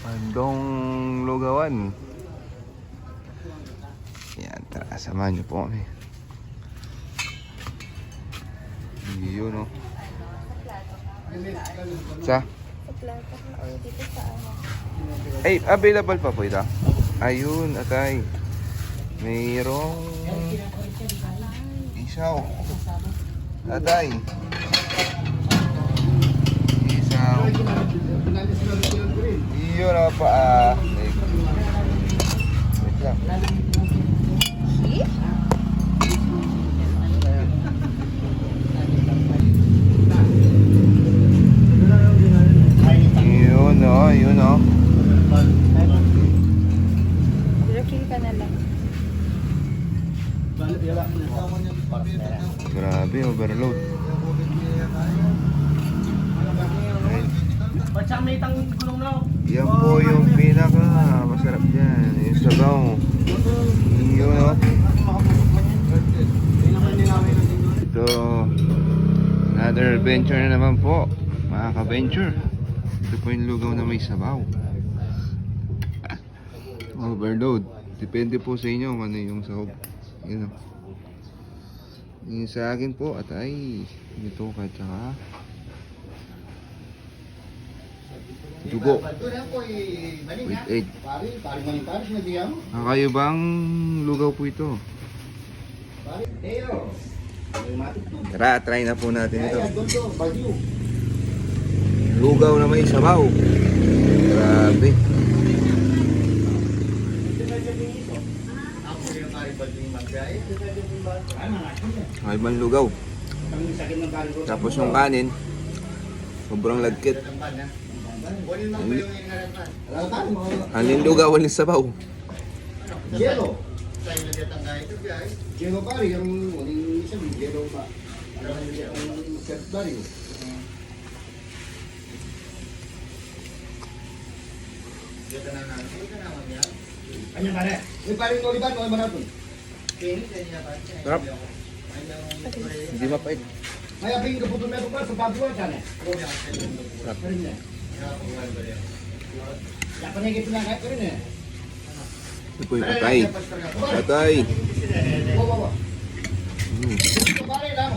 Bandong Lugawan. Yan, tara, samahan niyo po kami. Yun, no? Sa? Sa plata ka o dito sa ano. Ay, available pa po ito. Ayun, atay. Mayroong isaw. Atay. Isaw. Iyon na pa. Wait lang. Yun, no? Yun, no? Refill ka na lang. Grabe, overload. Yan po yung pinaka masarap dyan. Yung sabaw. Yun, no? Ito, another adventure na naman po, mga ka-venture. Ito po yung lugaw na may sabaw. Overload. Depende po sa inyo kung ano yung sahog. Yun, no? Yung sa akin po, at ay ito kahit saka dugo with egg. Kakayubang lugaw po ito. Tara, try na po natin ito. Lugaw na may sabaw. Grabe. Kaibang lugaw. Tapos yung kanin, sobrang lagkit. Anin lugaw, walang sabaw. Jelo. Jelo pare, yung waling isa din, jelo pa. Ang set pare. Ano pare? May pare ng oliban, mga manapon. Sarap. Hindi mapait. May abing kaputol na ito pa sa babuan dyan eh. Sarap. Panigit na kahit rin eh. Ito po yung patay. Patay. Pare lang.